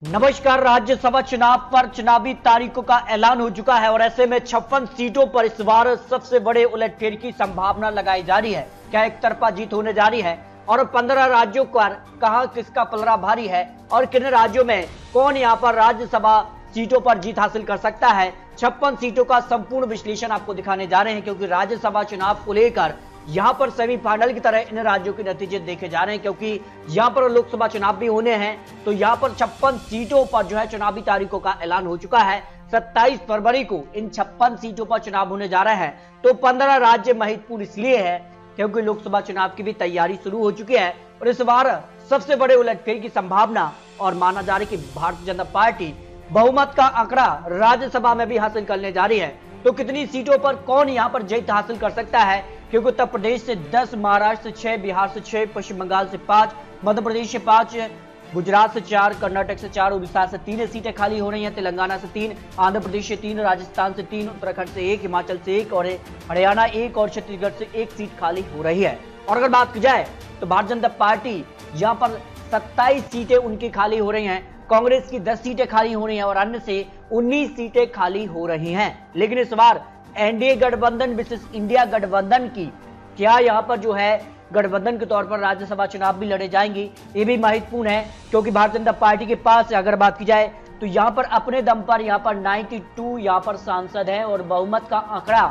नमस्कार। राज्यसभा चुनाव पर चुनावी तारीखों का ऐलान हो चुका है और ऐसे में 56 सीटों पर इस बार सबसे बड़े उलटफेर की संभावना लगाई जा रही है। क्या एक तरफा जीत होने जा रही है और 15 राज्यों पर कहां किसका पलड़ा भारी है और किन राज्यों में कौन यहां पर राज्यसभा सीटों पर जीत हासिल कर सकता है। 56 सीटों का संपूर्ण विश्लेषण आपको दिखाने जा रहे हैं, क्योंकि राज्यसभा चुनाव को लेकर यहां पर सेमीफाइनल की तरह इन राज्यों के नतीजे देखे जा रहे हैं, क्योंकि यहां पर लोकसभा चुनाव भी होने हैं। तो यहां पर 56 सीटों पर जो है चुनावी तारीखों का ऐलान हो चुका है। 27 फरवरी को इन 56 सीटों पर चुनाव होने जा रहे हैं। तो 15 राज्य महत्वपूर्ण इसलिए है क्योंकि लोकसभा चुनाव की भी तैयारी शुरू हो चुकी है और इस बार सबसे बड़े उलटफेर की संभावना और माना जा रही है कि भारतीय जनता पार्टी बहुमत का आंकड़ा राज्यसभा में भी हासिल करने जा रही है। तो कितनी सीटों पर कौन यहां पर जीत हासिल कर सकता है, क्योंकि उत्तर प्रदेश से 10, महाराष्ट्र से 6, बिहार से 6, पश्चिम बंगाल से 5, मध्य प्रदेश से 5, गुजरात से 4, कर्नाटक से 4, उड़ीसा से 3 सीटें खाली हो रही हैं, तेलंगाना से 3, आंध्र प्रदेश से 3, राजस्थान से 3, उत्तराखंड से 1, हिमाचल से 1 और हरियाणा 1 और छत्तीसगढ़ से 1 सीट खाली हो रही है। और अगर बात की जाए तो भारतीय जनता पार्टी यहां पर 27 सीटें उनकी खाली हो रही हैं, कांग्रेस की 10 सीटें खाली हो रही हैं और अन्य से 19 सीटें खाली हो रही हैं। लेकिन इस बार एनडीए गठबंधन विशेष इंडिया गठबंधन की क्या यहां पर जो है गठबंधन के तौर पर राज्यसभा चुनाव भी लड़े जाएंगे, ये भी महत्वपूर्ण है, क्योंकि भारतीय जनता पार्टी के पास अगर बात की जाए तो यहां पर अपने दम पर यहां पर 92 यहां पर सांसद है और बहुमत का आंकड़ा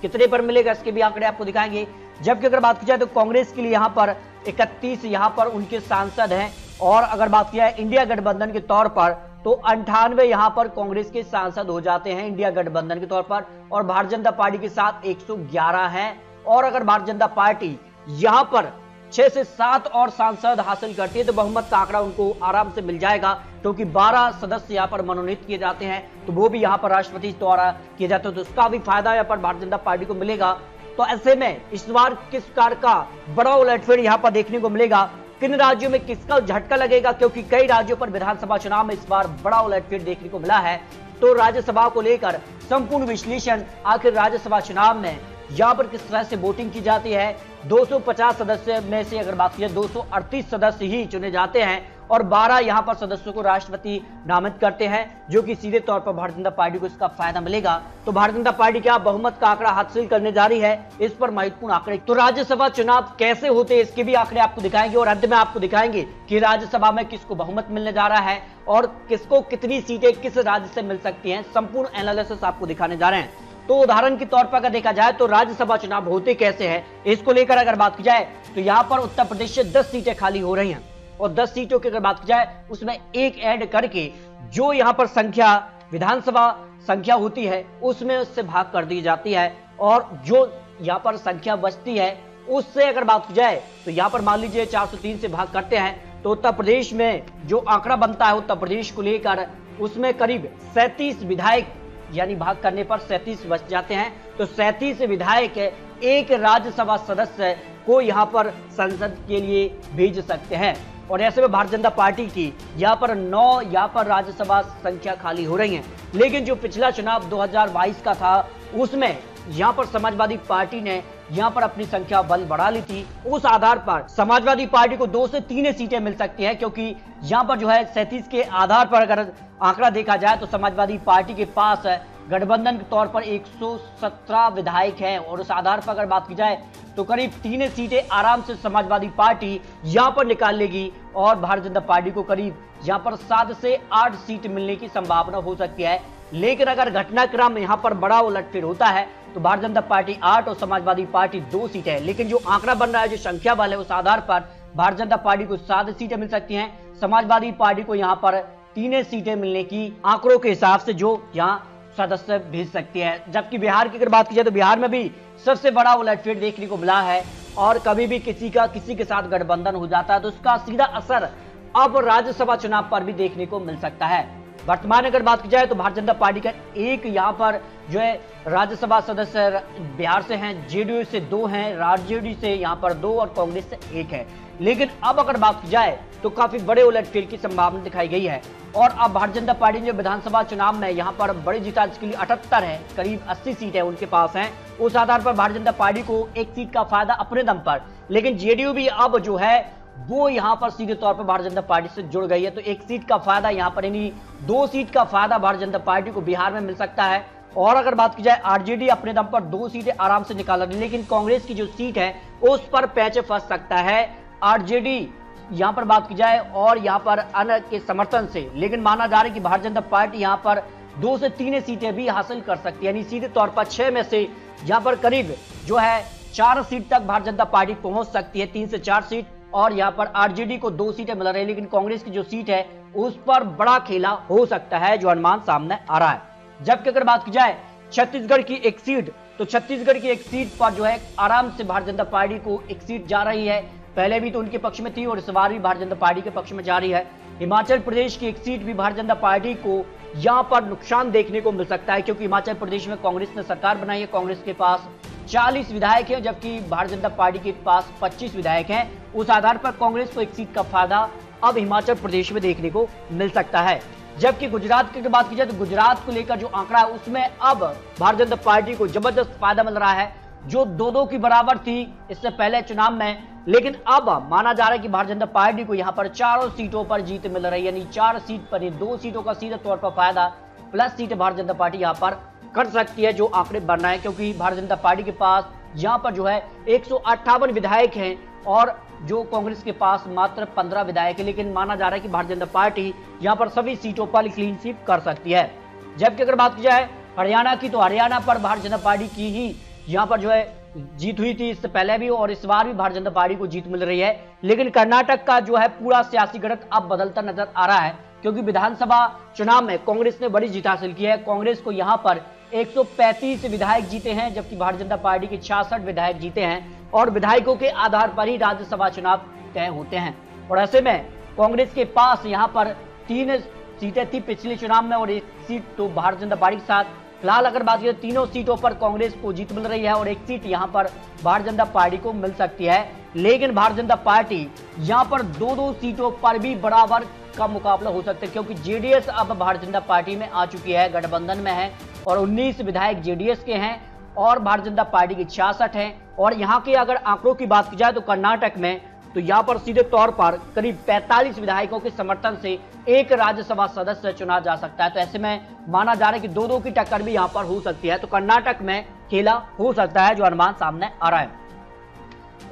कितने पर मिलेगा इसके भी आंकड़े आपको दिखाएंगे। जबकि अगर बात की जाए तो कांग्रेस के लिए यहां पर 31 यहां पर उनके सांसद हैं और अगर बात की जाए इंडिया गठबंधन के तौर पर तो 98 यहां पर कांग्रेस के सांसद हो जाते हैं इंडिया गठबंधन के तौर पर और भारतीय जनता पार्टी के साथ 111 है। और अगर भारतीय जनता पार्टी यहां पर 6 से 7 और सांसद हासिल करती है तो बहुमत का आंकड़ा उनको आराम से मिल जाएगा, क्योंकि 12 सदस्य यहां पर मनोनीत किए जाते हैं तो वो भी यहां पर राष्ट्रपति द्वारा किए जाते हैं, तो उसका भी फायदा यहां पर भारतीय जनता पार्टी को मिलेगा। तो ऐसे में इस बार किस कार का बड़ा उलटफेर यहां पर देखने को मिलेगा, किन राज्यों में किसका झटका लगेगा, क्योंकि कई राज्यों पर विधानसभा चुनाव में इस बार बड़ा उलटफेर देखने को मिला है। तो राज्यसभा को लेकर संपूर्ण विश्लेषण, आखिर राज्यसभा चुनाव में यहां पर किस तरह से वोटिंग की जाती है। 250 सदस्य में से अगर बात की जाए 238 सदस्य ही चुने जाते हैं और 12 यहां पर सदस्यों को राष्ट्रपति नामित करते हैं, जो कि सीधे तौर पर भारतीय जनता पार्टी को इसका फायदा मिलेगा। तो भारतीय जनता पार्टी क्या बहुमत का आंकड़ा हासिल करने जा रही है, इस पर महत्वपूर्ण आंकड़े। तो राज्यसभा चुनाव कैसे होते हैं इसके भी आंकड़े आपको दिखाएंगे और अंत में आपको दिखाएंगे कि राज्यसभा में किसको बहुमत मिलने जा रहा है और किसको कितनी सीटें किस राज्य से मिल सकती हैं। संपूर्ण एनालिसिस आपको दिखाने जा रहे हैं। तो उदाहरण के तौर पर अगर देखा जाए तो राज्यसभा चुनाव होते कैसे हैं, इसको लेकर अगर बात की जाए तो यहां पर उत्तर प्रदेश से 10 सीटें खाली हो रही हैं और 10 सीटों की अगर बात की जाए उसमें एक ऐड करके जो यहां पर संख्या विधानसभा संख्या होती है उसमें उससे भाग कर दी जाती है और जो यहां पर संख्या बचती है उससे अगर बात की जाए तो यहां पर मान लीजिए 403 से भाग करते हैं तो उत्तर प्रदेश में जो आंकड़ा बनता है उत्तर प्रदेश को लेकर उसमें करीब 37 विधायक यानी भाग करने पर 37 बच जाते हैं। तो 37 विधायक एक राज्यसभा सदस्य को यहां पर संसद के लिए भेज सकते हैं और ऐसे में भारतीय जनता पार्टी की यहां पर 9 यहां पर राज्यसभा संख्या खाली हो रही है। लेकिन जो पिछला चुनाव 2022 का था उसमें यहां पर समाजवादी पार्टी ने यहां पर अपनी संख्या बल बढ़ा ली थी। उस आधार पर समाजवादी पार्टी को 2 से 3 सीटें मिल सकती हैं, क्योंकि यहां पर जो है 37 के आधार पर अगर आंकड़ा देखा जाए तो समाजवादी पार्टी के पास गठबंधन के तौर पर 117 विधायक हैं और उस आधार पर अगर बात की जाए तो करीब 3 सीटें आराम से समाजवादी पार्टी यहां पर निकाल लेगी और भारतीय जनता पार्टी को करीब यहां पर 7 से 8 सीट मिलने की संभावना हो सकती है। लेकिन अगर घटनाक्रम यहां पर बड़ा उलटफेर होता है तो भारतीय जनता पार्टी 8 और समाजवादी पार्टी 2 सीटें है। लेकिन जो आंकड़ा बन रहा है जो संख्या बल है उस आधार पर भारतीय जनता पार्टी को 7 सीटें मिल सकती हैं, समाजवादी पार्टी को यहां पर 3 सीटें मिलने की आंकड़ों के हिसाब से जो यहां सदस्य भेज सकती है। जबकि बिहार की अगर बात की जाए तो बिहार में भी सबसे बड़ा उलटफेर देखने को मिला है और कभी भी किसी के साथ गठबंधन हो जाता है तो उसका सीधा असर अब राज्यसभा चुनाव पर भी देखने को मिल सकता है। वर्तमान अगर बात की जाए तो भारतीय जनता पार्टी का एक यहां पर जो है राज्यसभा सदस्य बिहार से हैं, जेडीयू से 2 हैं, आरजेडी से यहां पर 2 और कांग्रेस से 1 है। लेकिन अब अगर बात की जाए तो काफी बड़े उलटफेर की संभावना दिखाई गई है और अब भारतीय जनता पार्टी जो विधानसभा चुनाव में यहां पर बड़ी जीत के लिए 78 है, करीब 80 सीटें उनके पास हैं। उस आधार पर भारतीय जनता पार्टी को 1 सीट का फायदा अपने दम पर, लेकिन जेडीयू भी अब जो है वो यहां पर सीधे तौर पर भारतीय जनता पार्टी से जुड़ गई है। तो एक सीट का फायदा यहां पर, यानी 2 सीट का फायदा भारतीय जनता पार्टी को बिहार में मिल सकता है। और अगर बात की जाए आरजेडी अपने दम पर 2 सीटें आराम से निकाल रही है, लेकिन कांग्रेस की जो सीट है उस पर पैच फंस सकता है आरजेडी यहां पर बात की जाए और यहां पर अन्य के समर्थन से। लेकिन माना जा रहा है कि भारतीय जनता पार्टी यहां पर 2 से 3 सीटें भी हासिल कर सकती है, यानी सीधे तौर पर 6 में से यहां पर करीब जो है 4 सीट तक भारतीय जनता पार्टी पहुंच सकती है, 3 से 4 सीट। और यहां पर आरजेडी को 2 सीटें मिल रही है, लेकिन कांग्रेस की जो सीट है उस पर बड़ा खेला हो सकता है, जो अनुमान सामने आ रहा है। जबकि अगर बात की जाए छत्तीसगढ़ की एक सीट, तो छत्तीसगढ़ की एक सीट पर जो है आराम से भारतीय जनता पार्टी को एक सीट जा रही है। पहले भी तो उनके पक्ष में थी और इस बार भी भारतीय जनता पार्टी के पक्ष में जा रही है। हिमाचल प्रदेश की एक सीट भी भारतीय जनता पार्टी को यहां पर नुकसान देखने को मिल सकता है, क्योंकि हिमाचल प्रदेश में कांग्रेस ने सरकार बनाई है। कांग्रेस के पास 40 विधायक हैं, जबकि भारतीय जनता पार्टी के पास 25 विधायक हैं। उस आधार पर कांग्रेस को एक सीट का फायदा अब हिमाचल प्रदेश में देखने को मिल सकता है। जबकि गुजरात की बात की जाए तो गुजरात को लेकर जो आंकड़ा है उसमें अब भारतीय जनता पार्टी को जबरदस्त फायदा मिल रहा है, जो 2-2 की बराबर थी इससे पहले चुनाव में। लेकिन अब माना जा रहा है कि भारतीय जनता पार्टी को यहां पर 4 सीटों पर जीत मिल रही है, यानी 4 सीट पर 2 सीटों का सीधे तौर पर फायदा प्लस सीटें भारतीय जनता पार्टी यहां पर कर सकती है, जो आंकड़े बन रहे हैं। क्योंकि भारतीय जनता पार्टी के पास यहां पर जो है 158 विधायक हैं और जो कांग्रेस के पास मात्र 15 विधायक है। लेकिन माना जा रहा है कि भारतीय जनता पार्टी यहां पर सभी सीटों पर क्लीन स्वीप कर सकती है। जबकि अगर बात की जाए हरियाणा की, तो हरियाणा पर भारतीय जनता पार्टी की ही यहां पर जो है जीत हुई थी इससे पहले भी, और इस बार भी भारतीय जनता पार्टी को जीत मिल रही है। लेकिन कर्नाटक का जो है पूरा सियासी गणित अब बदलता नजर आ रहा है, क्योंकि विधानसभा चुनाव में कांग्रेस ने बड़ी जीत हासिल की है। कांग्रेस को यहां पर 135 विधायक जीते हैं, जबकि भारतीय जनता पार्टी के 66 विधायक जीते हैं, और विधायकों के आधार पर ही राज्यसभा चुनाव तय होते हैं। और ऐसे में कांग्रेस के पास यहां पर 3 सीटें थी पिछले चुनाव में और 1 सीट तो भारतीय जनता पार्टी के साथ। फिलहाल अगर बात करें तीनों सीटों पर कांग्रेस को जीत मिल रही है और 1 सीट यहां पर भारतीय जनता पार्टी को मिल सकती है। लेकिन भारतीय जनता पार्टी यहां पर 2-2 सीटों पर भी बराबर का मुकाबला हो सकता है, क्योंकि जेडीएस अब भारतीय जनता पार्टी में आ चुकी है, गठबंधन में है, और 19 विधायक जेडीएस के हैं और भारतीय जनता पार्टी के 66 हैं। और यहाँ के अगर आंकड़ों की बात की जाए तो कर्नाटक में तो यहाँ पर सीधे तौर पर करीब 45 विधायकों के समर्थन से एक राज्यसभा सदस्य चुना जा सकता है। तो ऐसे में माना जा रहा है कि 2-2 की टक्कर भी यहाँ पर हो सकती है। तो कर्नाटक में खेला हो सकता है, जो अनुमान सामने आ रहा है।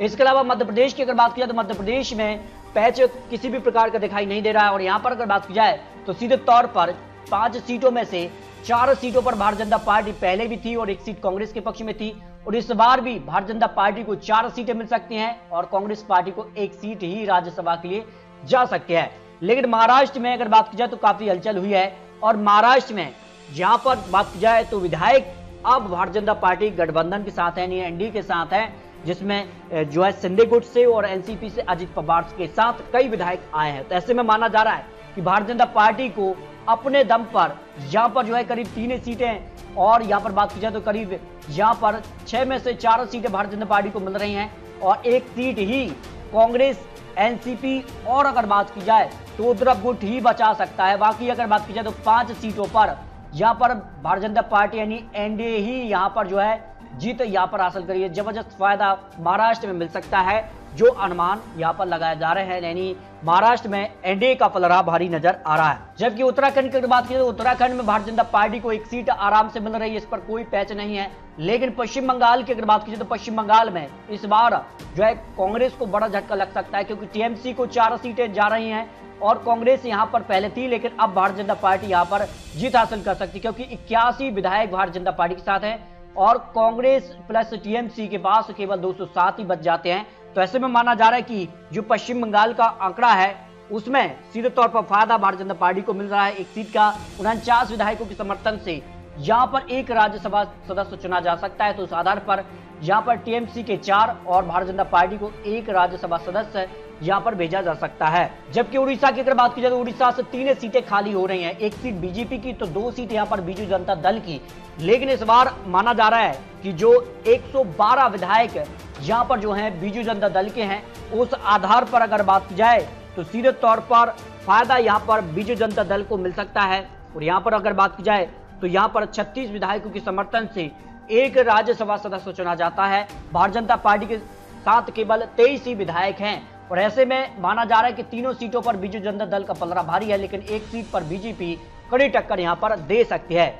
इसके अलावा मध्य प्रदेश की अगर बात की जाए तो मध्य प्रदेश में पैच किसी भी प्रकार का दिखाई नहीं दे रहा है। और यहाँ पर अगर बात की जाए तो सीधे तौर पर 5 सीटों में से 4 सीटों पर भारतीय जनता पार्टी पहले भी थी और 1 सीट कांग्रेस के पक्ष में थी, और इस बार भी भारतीय जनता पार्टी को 4 सीटें मिल सकती हैं और कांग्रेस पार्टी को 1 सीट ही राज्यसभा के लिए जा सकती है। लेकिन महाराष्ट्र में अगर बात की जाए तो काफी हलचल हुई है, और महाराष्ट्र में जहां पर बात की जाए तो विधायक अब भारतीय जनता पार्टी गठबंधन के साथ है, यानी एनडीए के साथ है, जिसमें जो है शिंदे गुट से और एनसीपी से अजित पवार के साथ कई विधायक आए हैं। तो ऐसे में माना जा रहा है कि भारतीय जनता पार्टी को अपने दम पर यहाँ पर जो है करीब 3 सीटें, और यहाँ पर बात की जाए तो करीब यहाँ पर 6 में से 4 सीटें भारतीय जनता पार्टी को मिल रही हैं और 1 सीट ही कांग्रेस, एनसीपी और अगर बात की जाए तो उद्धव गुट ही बचा सकता है। बाकी अगर बात की जाए तो 5 सीटों पर यहाँ पर भारतीय जनता पार्टी यानी एनडीए ही यहाँ पर जो है जीत यहाँ पर हासिल करी है। जबरदस्त फायदा महाराष्ट्र में मिल सकता है, जो अनुमान यहाँ पर लगाए जा रहे हैं, यानी महाराष्ट्र में एनडीए का पलड़ा भारी नजर आ रहा है। जबकि उत्तराखंड की बात की तो उत्तराखंड में भारतीय जनता पार्टी को 1 सीट आराम से मिल रही है, इस पर कोई पैच नहीं है। लेकिन पश्चिम बंगाल की अगर बात की जाए तो पश्चिम बंगाल में इस बार जो है कांग्रेस को बड़ा झटका लग सकता है, क्योंकि टीएमसी को 4 सीटें जा रही हैं और कांग्रेस यहां पर पहले थी, लेकिन अब भारतीय जनता पार्टी यहां पर जीत हासिल कर सकती है, क्योंकि 81 विधायक भारतीय जनता पार्टी के साथ हैं और कांग्रेस प्लस टीएमसी के पास केवल 207 ही बच जाते हैं। तो ऐसे में माना जा रहा है कि जो पश्चिम बंगाल का आंकड़ा है उसमें सीधे तौर पर फायदा भारतीय जनता पार्टी को मिल रहा है। 1 सीट का 49 विधायकों के समर्थन से यहां पर 1 राज्यसभा सदस्य चुना जा सकता है। तो उस आधार पर यहां पर टीएमसी के 4 और भारतीय जनता पार्टी को 1 राज्यसभा सदस्य यहां पर भेजा जा सकता है। जबकि उड़ीसा की अगर बात की जाए तो उड़ीसा से 3 सीटें खाली हो रही हैं, 1 सीट बीजेपी की तो 2 सीट यहां पर बीजू जनता दल की। लेकिन इस बार माना जा रहा है कि जो 112 विधायक यहां पर जो हैं बीजू जनता दल के हैं, उस आधार पर अगर बात की जाए तो सीधे तौर पर फायदा यहां पर बीजू जनता दल को मिल सकता है। और यहां पर अगर बात की जाए तो यहां पर 36 विधायकों के समर्थन से 1 राज्यसभा सदस्य चुना जाता है। भारतीय जनता पार्टी के साथ केवल 23 ही विधायक हैं और ऐसे में माना जा रहा है कि तीनों सीटों पर बीजू जनता दल का पलड़ा भारी है, लेकिन एक सीट पर बीजेपी कड़ी टक्कर यहां पर दे सकती है।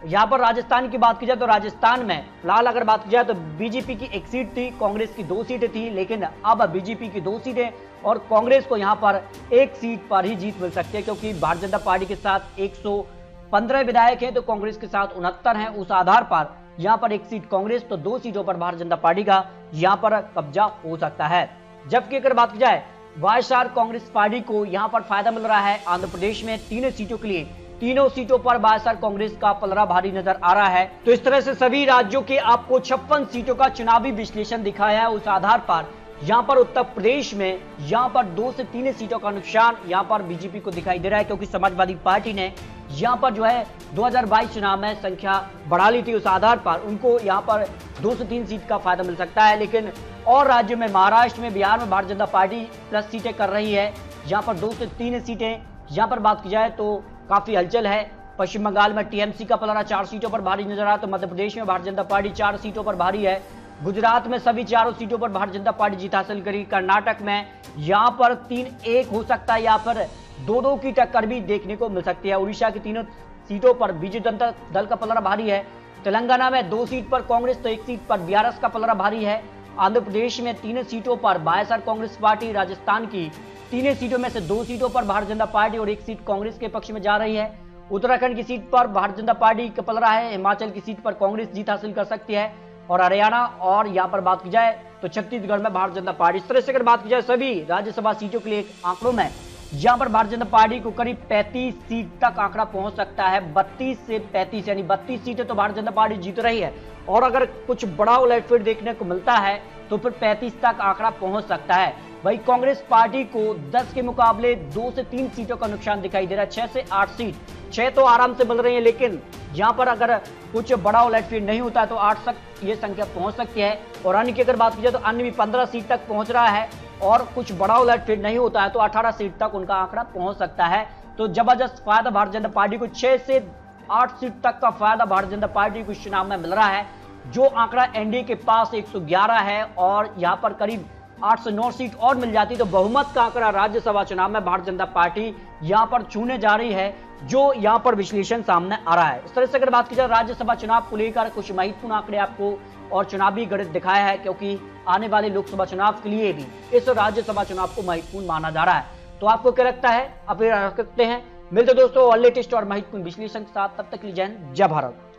यहां पर राजस्थान की बात की जाए तो राजस्थान में फिलहाल अगर बात की जाए तो बीजेपी की एक सीट थी, कांग्रेस की 2 सीटें थी, लेकिन अब बीजेपी की 2 सीटें और कांग्रेस को यहां पर एक सीट पर ही जीत मिल सकती है, क्योंकि भारतीय जनता पार्टी के साथ 115 विधायक हैं तो कांग्रेस के साथ 69 हैं। उस आधार पर यहां पर एक सीट कांग्रेस तो 2 सीटों पर भारतीय जनता पार्टी का यहां पर कब्जा हो सकता है। जबकि अगर बात की जाए वाईएसआर कांग्रेस पार्टी को यहां पर फायदा मिल रहा है। आंध्र प्रदेश में 3 सीटों के लिए तीनों सीटों पर वाईएसआर कांग्रेस का पलड़ा भारी नजर आ रहा है। तो इस तरह से सभी राज्यों के आपको 56 सीटों का चुनावी विश्लेषण दिखाया है। उस आधार पर यहां पर उत्तर प्रदेश में यहां पर 2 से 3 सीटों का नुकसान यहां पर बीजेपी को दिखाई दे रहा है, क्योंकि समाजवादी पार्टी ने यहां पर जो है 2022 चुनाव में संख्या बढ़ा ली थी। उस आधार पर उनको यहां पर 2 से 3 सीट का फायदा मिल सकता है। लेकिन और राज्यों में महाराष्ट्र में, बिहार में भारतीय जनता पार्टी प्लस सीटें कर रही है, जहां पर 2 से 3 सीटें यहां पर बात की जाए तो काफी हलचल है। पश्चिम बंगाल में टीएमसी का पलड़ा 4 सीटों पर भारी नजर आ रहा है, तो मध्य प्रदेश में भारतीय जनता पार्टी 4 सीटों पर भारी है। गुजरात में सभी 4 सीटों पर भारतीय जनता पार्टी जीत हासिल करी। कर्नाटक में यहां पर 3-1 हो सकता है या फिर 2-2 की टक्कर भी देखने को मिल सकती है। उड़ीसा की 3 सीटों पर बीजू जनता दल का पलड़ा भारी है। तेलंगाना में 2 सीट पर कांग्रेस तो 1 सीट पर बीआरएस का पलड़ा भारी है। आंध्र प्रदेश में 3 सीटों पर वाईएसआर कांग्रेस पार्टी, राजस्थान की 3 सीटों में से 2 सीटों पर भारतीय जनता पार्टी और 1 सीट कांग्रेस के पक्ष में जा रही है। उत्तराखंड की सीट पर भारतीय जनता पार्टी का पलड़ा है। हिमाचल की सीट पर कांग्रेस जीत हासिल कर सकती है और हरियाणा और यहां पर बात की जाए तो छत्तीसगढ़ में भारतीय जनता पार्टी। इस तरह से अगर बात की जाए सभी राज्यसभा सीटों के लिए आंकड़ों में यहां पर भारतीय जनता पार्टी को करीब 35 सीट तक आंकड़ा पहुंच सकता है। 32 से 35 यानी 32 सीटें तो भारतीय जनता पार्टी जीत रही है और अगर कुछ बड़ा उलटफेर देखने को मिलता है तो फिर 35 तक आंकड़ा पहुंच सकता है। वही कांग्रेस पार्टी को 10 के मुकाबले 2 से 3 सीटों का नुकसान दिखाई दे रहा है। 6 से 8 सीट, 6 तो आराम से मिल रही है, लेकिन यहां पर अगर कुछ बड़ा उलटफेर नहीं होता है तो 8 तक ये संख्या पहुंच सकती है। और अन्य की अगर बात की जाए तो अन्य भी 15 सीट तक पहुंच रहा है और कुछ बड़ा उलटफेर नहीं होता है तो 18 सीट तक उनका आंकड़ा पहुंच सकता है। तो जबरदस्त फायदा भारतीय जनता पार्टी को, 6 से 8 सीट तक का फायदा भारतीय जनता पार्टी को इस चुनाव में मिल रहा है। जो आंकड़ा एनडीए के पास 111 है और यहां पर करीब 8 से 9 सीट और मिल जाती तो बहुमत का आंकड़ा राज्यसभा चुनाव में भारतीय जनता पार्टी यहां पर छूने जा रही है, जो यहां पर विश्लेषण सामने आ रहा है। इस तरह से अगर बात की जाए राज्यसभा चुनाव को लेकर कुछ महत्वपूर्ण आंकड़े आपको और चुनावी गणित दिखाया है, क्योंकि आने वाले लोकसभा चुनाव के लिए भी इस राज्यसभा चुनाव को महत्वपूर्ण माना जा रहा है। तो आपको क्या लगता है, आप रख सकते हैं। मिलते दोस्तों और लेटेस्ट और महत्वपूर्ण विश्लेषण के साथ, तब तक के लिए जय हिंद, जय भारत।